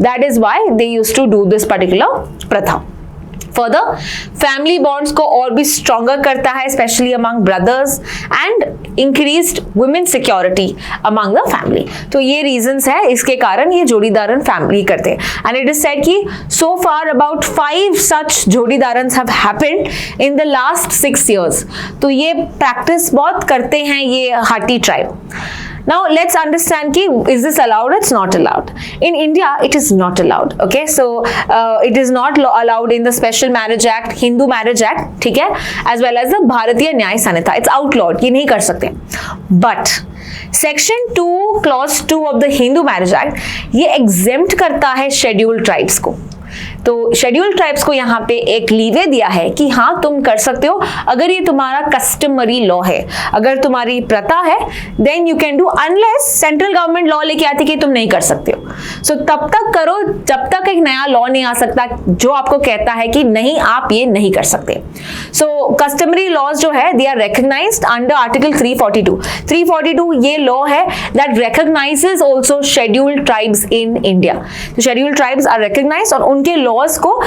Speaker 1: that is why they used to do this particular प्रथा. Further, family bonds को और भी stronger करता है, especially among brothers, and increased women security among the family. तो ये reasons है, इसके कारण ये जोड़ीदारन family करते हैं. And it is said कि so far about 5 such जोड़ीदारन have happened in the last 6 years. तो ये practice बहुत करते हैं ये Hatti tribe. Now let's understand ki is this allowed? It's not allowed. In India, it is not allowed. Okay, so it is not allowed in the Special Marriage Act, Hindu Marriage Act, ठीक है, as well as the Bharatiya Nyaya Sanhita. It's outlawed. ये नहीं कर सकते. But Section 2, Clause 2 of the Hindu Marriage Act ये exempt करता है scheduled tribes को. तो शेड्यूल ट्राइब्स को यहाँ पे एक लीवे दिया है कि हाँ तुम कर सकते हो अगर ये तुम्हारा कस्टमरी लॉ है, अगर तुम्हारी प्रथा है, then you can do, unless central government law लेके आती कि तुम नहीं कर सकते हो. सो तब तक करो जब तक एक नया लॉ नहीं आ सकता जो आपको कहता है कि नहीं आप ये नहीं कर सकते. सो कस्टमरी लॉज जो है they are recognised under article 342. 342 ये लॉ है that recognises also scheduled tribes in India. तो शेड्यूल्ड ट्राइब्स आर रिकॉग्नाइज्ड और उनके लॉज को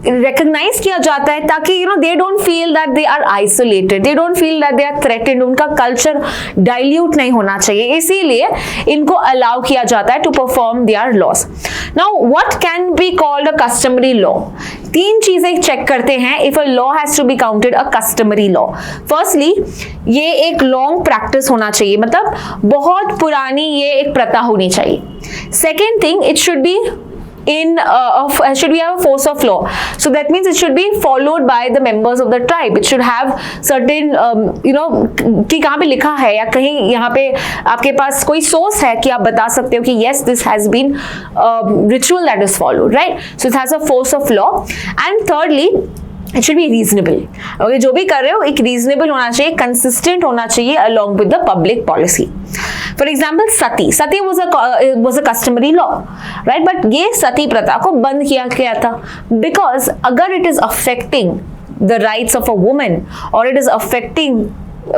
Speaker 1: रिकॉग्नाइज किया जाता है ताकि you know they don't feel that they are isolated, they don't feel that they are threatened, उनका कल्चर डाइल्यूट नहीं होना चाहिए, इसीलिए इनको अलाउ किया जाता है to perform their laws. Now what can be called a customary law? 3 चीजें चेक करते हैं if a law has to be counted a customary law. Firstly ये एक लॉन्ग प्रैक्टिस होना चाहिए, मतलब बहुत पुरानी ये एक प्रथा होनी चाहिए. Second thing, it should B should we have a force of law, so that means it should be followed by the members of the tribe. It should have certain कि कहाँ पे लिखा है या कहीं यहाँ पे आपके पास कोई सोर्स है कि आप बता सकते हो कि yes this has been ritual that is followed, right? So it has a force of law. And thirdly, it should be reasonable. Okay, जो भी कर रहे हो एक reasonable होना चाहिए, consistent होना चाहिए along with the public policy. For example, sati was a customary law, right? But ये सती प्रथा को बंद किया गया था because अगर it is affecting the rights of a woman or it is affecting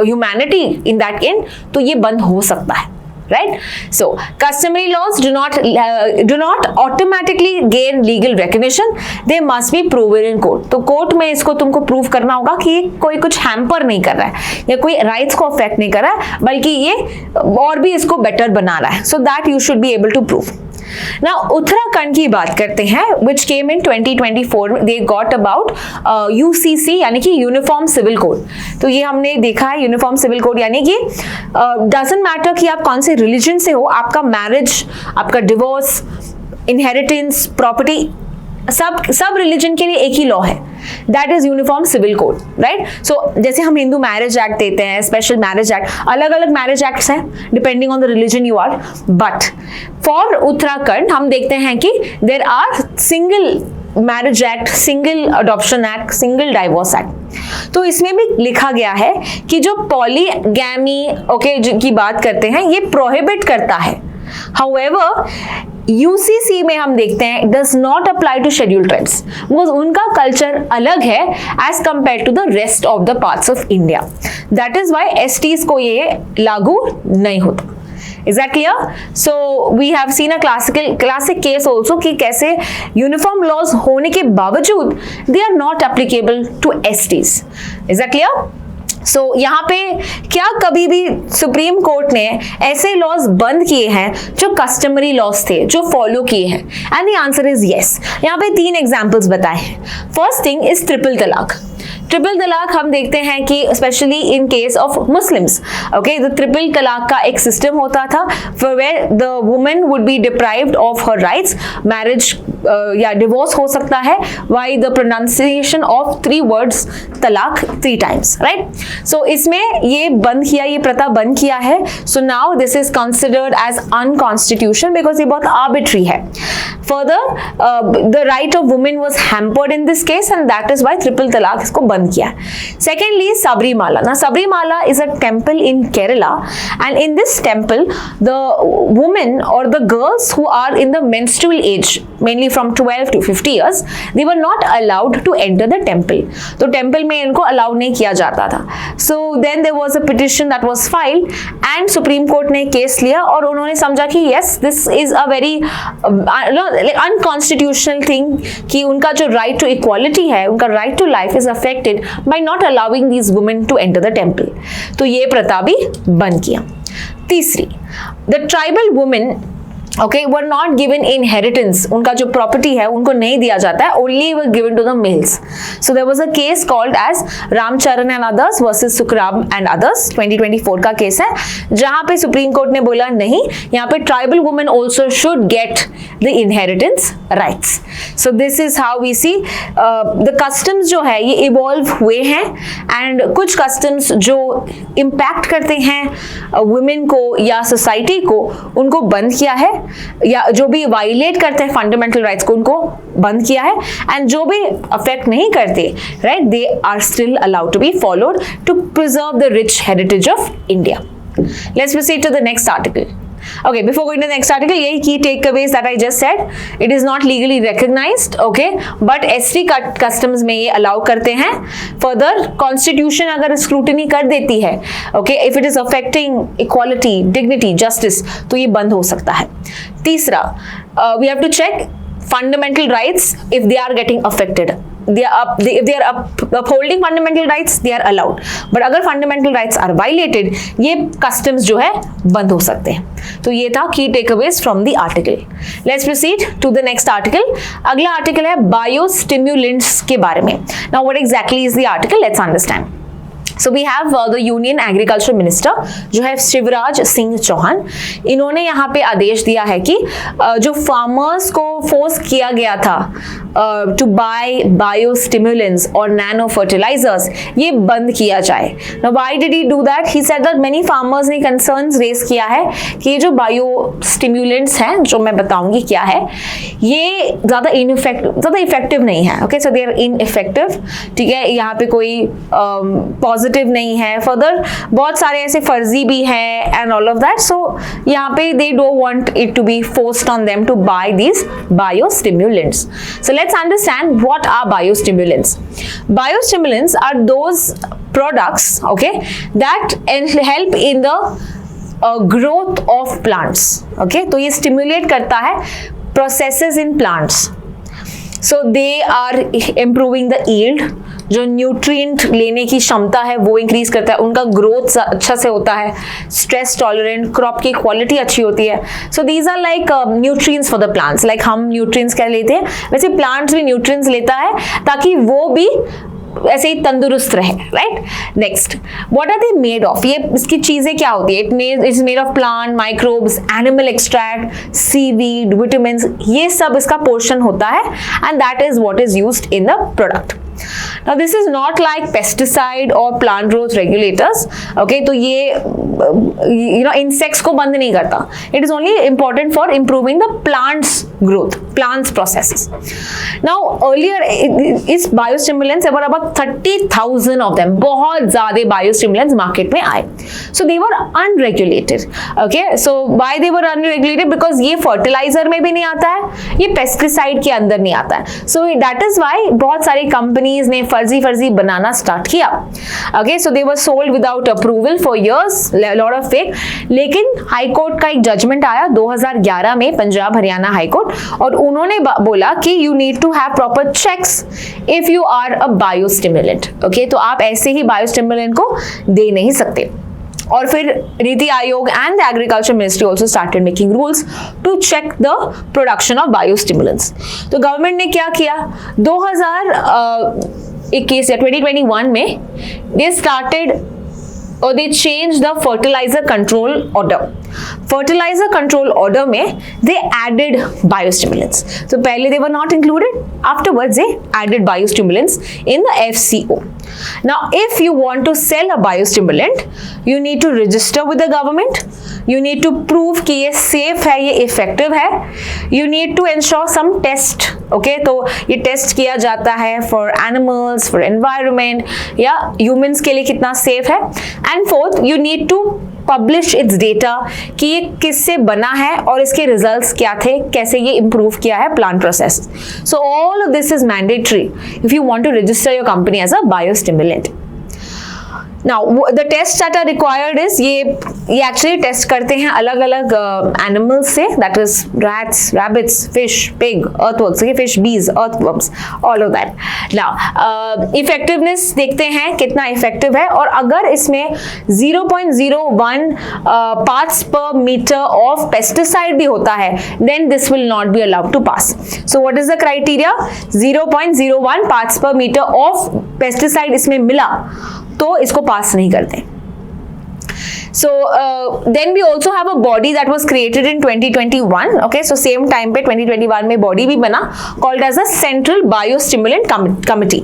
Speaker 1: humanity in that end, तो ये बंद हो सकता है. Right? So customary laws do not automatically gain legal recognition. They must be proven in court. तो court में इसको तुमको प्रूव करना होगा कि कोई कुछ हैम्पर नहीं कर रहा है या कोई राइट्स को अफेक्ट नहीं कर रहा है, बल्कि ये और भी इसको बेटर बना रहा है. So that you should be able to prove. Now Uttarakhand की बात करते हैं, which came in 2024. They got about UCC यानी कि यूनिफॉर्म सिविल कोड. तो ये हमने देखा है यूनिफॉर्म सिविल कोड यानी कि डजंट मैटर कि आप कौन से रिलीजन से हो, आपका मैरिज, आपका डिवोर्स, इनहेरिटेंस, प्रॉपर्टी, सब रिलीजन के लिए एक ही लॉ है. That is uniform civil code, right? So जैसे हम हिंदू मैरिज एक्ट देते हैं, स्पेशल मैरिज एक्ट, अलग अलग मैरिज एक्ट्स हैं depending on the religion you are. But for Uttarakhand हम देखते हैं कि there are single marriage act, single adoption act, single divorce act. तो इसमें भी लिखा गया है कि जो पॉलीगैमी की बात करते हैं ये प्रोहिबिट करता है. However, UCC में हम देखते हैं does not apply to scheduled tribes because उनका कल्चर अलग है as compared to the rest of the parts of India. That is why STs को ये लागू नहीं होता. Is that clear? So we have seen a classic case also कि कैसे uniform laws होने के बावजूद they are not applicable to STs. Is that clear? सो यहाँ पे क्या कभी भी सुप्रीम कोर्ट ने ऐसे लॉज बंद किए हैं जो कस्टमरी लॉज थे, जो फॉलो किए हैं? And the answer is yes. यहाँ पे 3 एग्जांपल्स बताए हैं. First thing is triple talaq. Triple talaq हम देखते हैं कि specially in case of Muslims, okay, the triple talaq का एक सिस्टम होता था where the woman would be deprived of her rights. Marriage या डिवोर्स हो सकता है by the pronunciation of 3 words talaq 3 times, right? सो इसमें ये बंद किया, ये प्रथा बंद किया है. So now this is considered as unconstitutional because ये बहुत आर्बिट्री है. Further the right of women was hampered in this case and that is why triple talaq इसको बंद किया. Secondly, Sabrimala. Now, Sabrimala is a temple in Kerala, and in this temple, the women or the girls who are in the menstrual age, mainly from 12 to 50 years, they were not allowed to enter the temple. तो temple में इनको allow नहीं किया जाता था. So then there was a petition that was filed and Supreme Court ने case लिया और उन्होंने समझा कि yes, this is a very unconstitutional thing कि उनका जो right to equality है, उनका right to life is affected by not allowing these women to enter the temple. तो ये प्रथा भी बंद किया. तीसरी, the tribal women were not given inheritance. उनका जो property है उनको नहीं दिया जाता है, only were given to the males. So there was a case called as Ramcharan and others versus Sukram and others, 2024 का केस है, जहाँ पे सुप्रीम कोर्ट ने बोला नहीं, यहाँ पे tribal women also should get the inheritance rights. So this is how we see the customs जो है ये evolve हुए हैं and कुछ customs जो impact करते हैं women को या society को, उनको बंद किया है, या जो भी वायलेट करते हैं फंडामेंटल राइट्स को उनको बंद किया है, एंड जो भी अफेक्ट नहीं करते, right, they are still allowed to be followed to preserve the rich heritage of India. Let's proceed to the next article. Okay, before going to the next article, यही key takeaways that I just said. It is not legally recognized, okay, but ST customs में ये allow करते हैं. Further, constitution अगर scrutiny कर देती है, okay, if it is affecting equality, dignity, justice, तो ये बंद हो सकता है. तीसरा, we have to check fundamental rights if they are getting affected. If they are upholding fundamental rights, they are allowed. But अगर fundamental rights are violated, ये customs जो है बंद हो सकते हैं. तो ये था key takeaways from the article. Let's proceed to the next article. अगला article है biostimulants के बारे में. Now what exactly is the article? Let's understand. So we have the Union Agriculture Minister जो है शिवराज सिंह चौहान. इन्होंने यहाँ पे आदेश दिया है कि जो फार्मर्स को फोर्स किया गया था टू बाय बायोस्टिमुलेंट्स और नैनो फर्टिलाइजर्स, ये बंद किया जाए. Now why did he do that? He said that many farmers ने concerns रेज किया है कि ये जो बायोस्टिमुलेंट्स हैं, जो मैं बताऊंगी क्या है, ये ज़्यादा इफेक्टिव नहीं है. Okay, so they are ineffective. ठीक है, यहाँ पे कोई पॉजिटिव नहीं है. फर्दर बहुत सारे ऐसे फर्जी भी हैं and all of that. So यहाँ पे they don't want it to be forced on them to buy these biostimulants. So let's understand what are biostimulants. Biostimulants are those products, okay, that help in the growth of plants. Okay, तो ये stimulate करता है processes in plants. So they are improving the yield. जो nutrient लेने की क्षमता है वो इंक्रीज करता है, उनका ग्रोथ अच्छा से होता है, स्ट्रेस टॉलरेंट, क्रॉप की क्वालिटी अच्छी होती है. So these are like nutrients for the plants. Like हम न्यूट्रिएंट्स क्या लेते हैं, वैसे प्लांट्स भी न्यूट्रिएंट्स लेता है ताकि वो भी ऐसे ही तंदुरुस्त रहे. Right, next, what are they made of? ये इसकी चीजें क्या होती है? It's made of plant microbes, animal extract, seaweed, vitamins, ये सब इसका पोर्शन होता है and that is what is used in the product. Now this is not like pesticide or plant growth regulators. Okay, तो ये insects को बंद नहीं करता. It is only important for improving the plants growth, plants processes. Now earlier इस biostimulants there were about 30,000 of them. बहुत ज़्यादा biostimulants market में आए. So they were unregulated. Okay, so why they were unregulated? Because ये fertilizer में भी नहीं आता है, ये pesticide के अंदर नहीं आता है. So that is why बहुत सारी कंपनीज ने फर्जी बनाना स्टार्ट किया. Okay, so they were sold without approval for years, lot of fake. लेकिन हाई कोर्ट का एक जजमेंट आया 2011 में, पंजाब हरियाणा हाई कोर्ट, और उन्होंने बोला कि you need to have proper checks if you are a biostimulant. Okay, तो आप ऐसे ही बायोस्टिमुलेंट को दे नहीं सकते. और फिर Niti Aayog and the agriculture ministry also started making rules to check the production of biostimulants. तो गवर्नमेंट ने क्या किया, 2021 या 2021 में दे स्टार्टेड और they change the fertilizer control order. Fertilizer control order में दे एडेड बायोस्टिमुलेंट्स. तो पहले they were not included, afterwards they added biostimulants in the FCO. Now if you want to sell a biostimulant, you need to register with the government, you need to prove कि ये safe है, ये effective है, you need to ensure some test. Okay, तो ये test किया जाता है for animals, for environment या humans के लिए कितना safe है. And fourth, you need to published its data कि ये किससे बना है और इसके results क्या थे, कैसे ये improve किया है plant process. So all of this is mandatory if you want to register your company as a biostimulant. Now the tests that are required is ये actually test करते हैं अलग अलग animals से, that is rats, rabbits, fish, pig, earthworms, okay, fish, bees, earthworms, all of that. Now effectiveness देखते हैं कितना effective है, और अगर इसमें 0.01 parts per meter of pesticide भी होता है, then this will not be allowed to pass. So what is the criteria? 0.01 parts per meter of pesticide इसमें मिला तो इसको पास नहीं करते. So then we also have a body that was created in 2021. Okay, so same time पे 2021 में body भी बना, called as a Central Biostimulant Committee.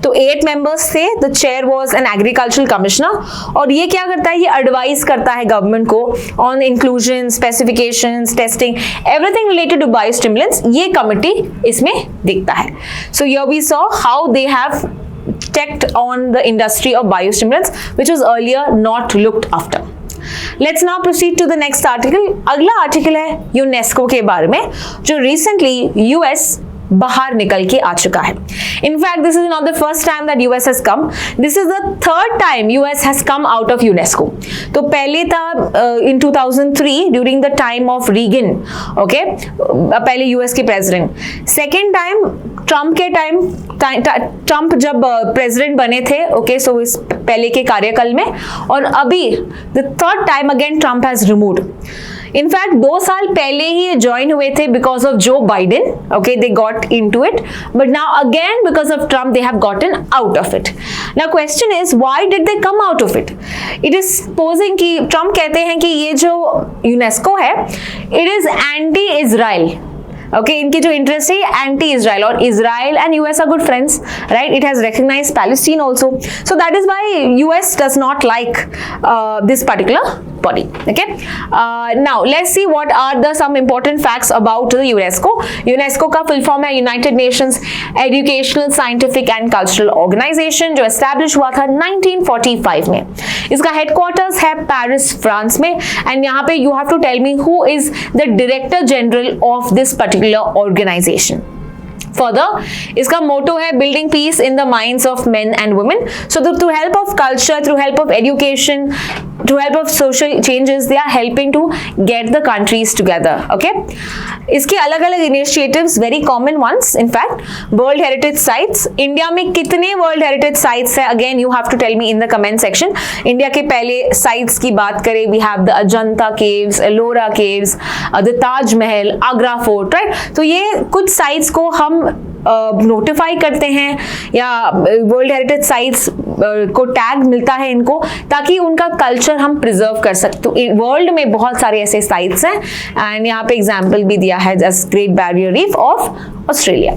Speaker 1: तो 8 members थे. The chair was an agricultural commissioner. और ये क्या करता है? ये advise करता है government को on inclusion, specifications, testing, everything related to biostimulants. ये committee इसमें दिखता है. So here we saw how they have checked on the industry of biostimulants, which was earlier not looked after. Let's now proceed to the next article. अगला article है UNESCO के बारे में, जो recently US बाहर निकल के आ चुका है. In fact, this is not the first time that US has come. This is the third time US has come out of UNESCO. तो पहले था in 2003 during the time of Reagan, okay, पहले US के president. Second time Trump के time, Trump जब president बने थे, okay, सो इस पहले के कार्यकाल में, और अभी the third time again Trump has removed. In fact 2 साल पहले ही ये ज्वाइन हुए थे because of Joe Biden, okay, they got into it, but now again because of Trump they have gotten out of it. Now question is why did they come out of it? It is supposing कि Trump कहते हैं कि ये जो UNESCO है it is anti Israel. Okay, इनकी जो interest है एंटी इजराइल, और Israel and US are good friends, right? It has recognised Palestine also, so that is why US does not like this particular body. Okay, now let's see what are the some important facts about the UNESCO. UNESCO का full form है United Nations Educational, Scientific and Cultural Organization, जो establish हुआ था 1945 में. इसका headquarters है Paris, France में, and यहाँ पे you have to tell me who is the Director General of this particular organization. Further, इसका motto है building peace in the minds of men and women. So through help of culture, through help of education, through help of social changes, they are helping to get the countries together. Okay, इसके अलग अलग initiatives, very common ones, in fact, World Heritage Sites. India में कितने World Heritage Sites है? Again, you have to tell me in the comment section. India के पहले sites की बात करें, we have the Ajanta Caves, Ellora Caves, the Taj Mahal, Agra Fort, right? तो ये कुछ sites को हम नोटिफाई करते हैं या वर्ल्ड हेरिटेज साइट्स को टैग मिलता है इनको, ताकि उनका कल्चर हम प्रिजर्व कर सकते. तो वर्ल्ड में बहुत सारे ऐसे साइट्स हैं, एंड यहाँ पे एग्जांपल भी दिया है जैसे great barrier reef of Australia.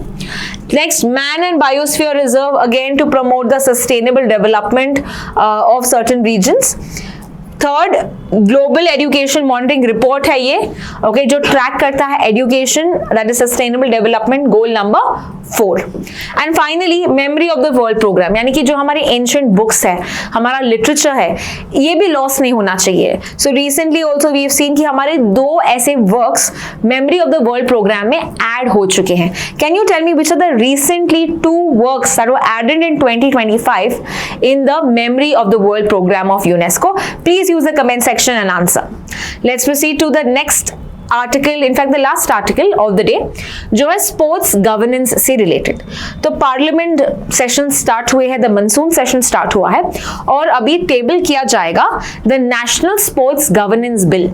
Speaker 1: Next, Man and Biosphere Reserve, again to promote the sustainable development of certain regions. Third, global education monitoring report है ये, ओके, जो ट्रैक करता है education, that is sustainable development goal number 4. And finally memory of the world programme, यानी कि जो हमारी ancient books है, हमारा लिटरेचर है, ये भी लॉस नहीं होना चाहिए. So recently also we have seen कि हमारे 2 ऐसे works memory of the world programme में ऐड हो चुके हैं. Can you tell me which are the recently 2 works that were added in 2025 in the memory of the world program of UNESCO? Please use the comment section and answer. Let's proceed to the next article, in fact the last article of the day, जो है sports governance से related. तो parliament session start हुए हैं, the monsoon session start हुआ है, और अभी टेबल किया जाएगा the national sports governance bill.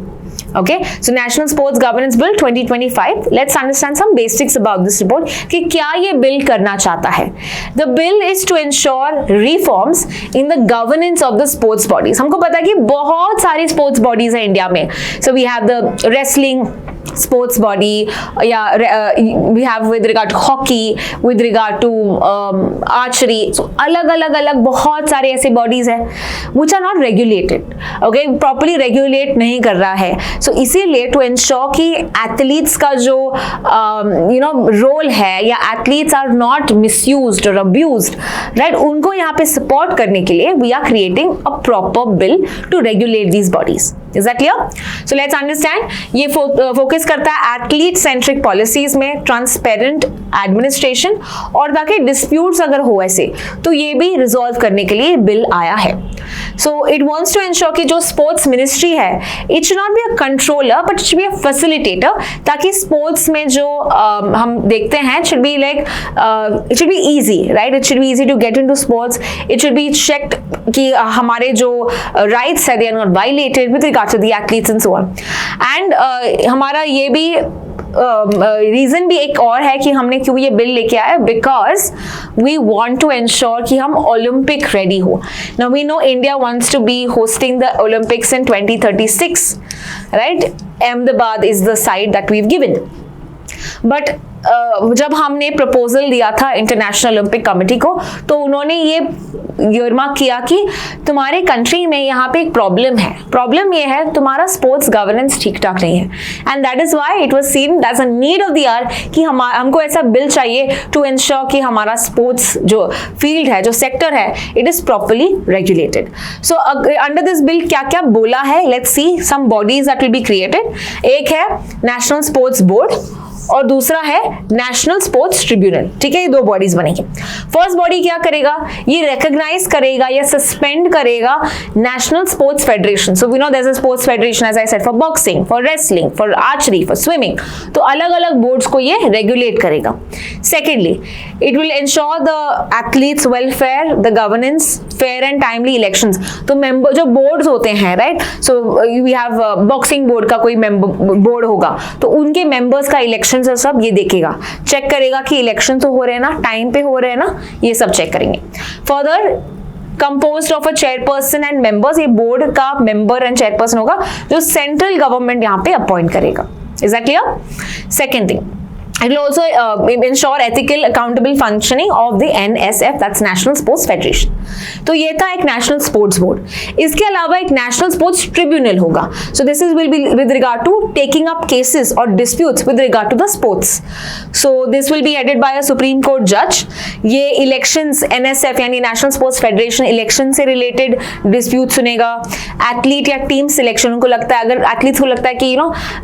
Speaker 1: Okay, so National Sports Governance Bill 2025. Let's understand some basics about this report कि क्या ये बिल करना चाहता है. The bill is to ensure reforms in the governance of the sports bodies. हमको पता है कि बहुत सारी sports bodies हैं इंडिया में. So we have the wrestling, sports body, we have with regard to hockey, with regard to archery. So अलग बहुत सारे ऐसे bodies हैं which are not regulated, okay, properly regulate नहीं कर रहा है. So इसीलिए to ensure कि athletes का जो role है या athletes are not misused or abused, right, उनको यहाँ पे support करने के लिए we are creating a proper bill to regulate these bodies. Is that clear? So let's understand. ये फोकस करता है एथलीट सेंट्रिक पॉलिसीज में, ट्रांसपेरेंट एडमिनिस्ट्रेशन, और ताकि डिस्प्यूट्स अगर हो ऐसे तो ये भी रिजॉल्व करने के लिए बिल आया है. So it wants to ensure कि जो स्पोर्ट्स मिनिस्ट्री है it should not be a controller but it should be a facilitator, ताकि स्पोर्ट्स में जो हम देखते हैं it should be like it should be easy, right, it should be easy to get into sports. It should be checked कि हमारे जो rights है they are not violated with regard to the athletes and so on. And हमारा ये भी reason भी एक और है कि हमने क्यों ये बिल लेके आया, because we want to ensure कि हम ओलंपिक रेडी हो. Now we know India wants to be hosting the Olympics in 2036, right. Ahmedabad is the site that we have given. But जब हमने प्रपोजल दिया था इंटरनेशनल ओलंपिक कमेटी को तो उन्होंने ये रिमार्क किया कि तुम्हारे कंट्री में यहाँ पे एक प्रॉब्लम है. प्रॉब्लम ये है तुम्हारा स्पोर्ट्स गवर्नेंस ठीक ठाक नहीं है, and that is why it was seen as a need of the hour कि हमको ऐसा बिल चाहिए टू इंश्योर कि हमारा स्पोर्ट्स जो फील्ड है, जो सेक्टर है, it is properly regulated. So under this bill क्या क्या बोला है, let's see some bodies that will be created. एक है नेशनल स्पोर्ट्स बोर्ड और दूसरा है नेशनल स्पोर्ट्स ट्रिब्यूनल. ठीक है, ये दो बॉडीज बनेगी. फर्स्ट बॉडी क्या करेगा, ये रिकॉग्नाइज करेगा या सस्पेंड करेगा national sports federation. So we know there is a sports federation as I said for boxing, for wrestling, for archery, for swimming. तो अलग अलग बोर्ड्स को ये रेगुलेट करेगा. Secondly, it will ensure the athletes welfare, the governance, fair and timely elections. तो member जो boards होते हैं, right, so we have boxing board का कोई बोर्ड होगा तो उनके मेंबर्स का इलेक्शन सब ये देखेगा, चेक करेगा कि इलेक्शन तो हो रहे हैं ना, टाइम पे हो रहे हैं ना, ये सब चेक करेंगे. Further composed of a chairperson and members, ये बोर्ड का मेंबर एंड चेयरपर्सन होगा जो सेंट्रल गवर्नमेंट यहाँ पे अपॉइंट करेगा. Is that clear? Second thing, it will also ensure ethical accountable functioning of the NSF, that's National Sports Federation. तो ये था एक नेशनल स्पोर्ट्स बोर्ड. इसके अलावा एक नेशनल स्पोर्ट्स ट्रिब्यूनल होगा. So this is will be with regard to taking up cases और disputes with regard to the sports. So this will be headed by a supreme court जज. ये elections, NSF यानी national sports federation election से related dispute सुनेगा. Athlete या team selection, उनको लगता है, अगर एथलीट्स को लगता है कि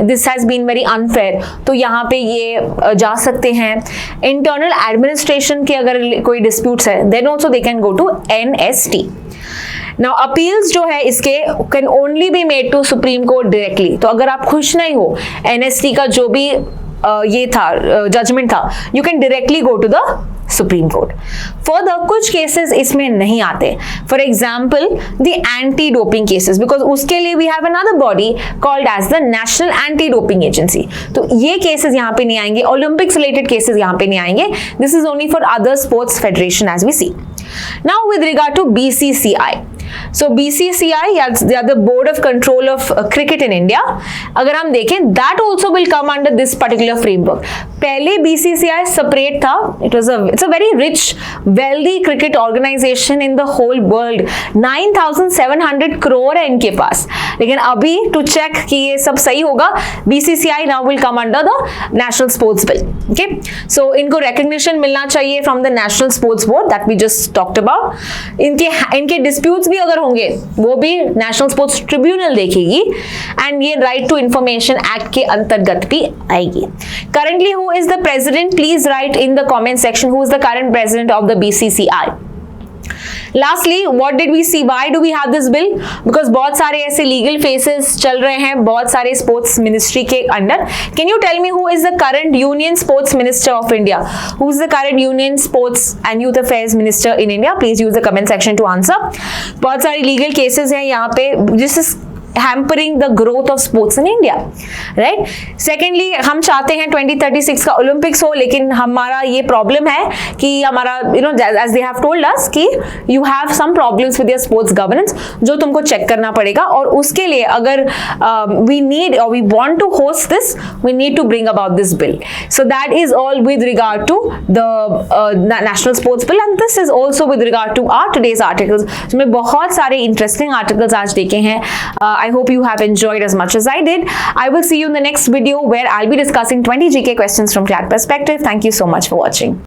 Speaker 1: this has been very unfair, तो यहाँ पे ये जा सकते हैं. इंटरनल एडमिनिस्ट्रेशन के अगर कोई डिस्प्यूट्स है then also they can go to NST. Now appeals जो है इसके can only be made to supreme court directly. तो अगर आप खुश नहीं हो NST का जो भी ये था जजमेंट था, you can directly go to the supreme court. Further कुछ केसेस इसमें नहीं आते, for example the anti doping cases, because उसके लिए we have another body called as the national anti doping agency. तो ये केसेस यहाँ पे नहीं आएंगे, ओलंपिक्स रिलेटेड केसेस यहाँ पे नहीं आएंगे. This is only for other sports federation as we see. Now with regard to BCCI, so BCCI या the Board of Control of Cricket in India, अगर हम देखें that also will come under this particular framework. पहले BCCI separate था, it's a very rich, wealthy cricket organization in the whole world. 9,700 crore है इनके पास. लेकिन अभी to check कि ये सब सही होगा, BCCI now will come under the National Sports Bill. Okay, so इनको recognition मिलना चाहिए from the National Sports Board that we just talked about. इनके disputes भी अगर होंगे वो भी नेशनल स्पोर्ट्स ट्रिब्यूनल देखेगी, एंड ये राइट टू इंफॉर्मेशन एक्ट के अंतर्गत भी आएगी. Currently who is the president, please right in the comment section who is the current president of the BCCI. Lastly, what did we see? Why do we have this bill? Because बहुत सारे ऐसे legal phases चल रहे हैं बहुत सारे sports ministry के under. Can you tell me who is the current union sports minister of India? Who is the current union sports and youth affairs minister in India? Please use the comment section to answer. बहुत सारे legal cases हैं यहाँ पे. This is hampering the growth of sports in India, right? Secondly, हम चाहते हैं 2036 का Olympics हो, लेकिन हमारा ये प्रॉब्लम है कि हमारा as they have told us कि you have some problems with your sports governance, जो तुमको चेक करना पड़ेगा, और उसके लिए अगर वी नीड और we want to host this, we need to bring about this bill. So that is all with regard to the national sports bill, and this is also with regard to our today's articles. So मैं बहुत सारे interesting articles आज देखे हैं. I hope you have enjoyed as much as I did. I will see you in the next video where I'll be discussing 20 GK questions from CLAT perspective. Thank you so much for watching.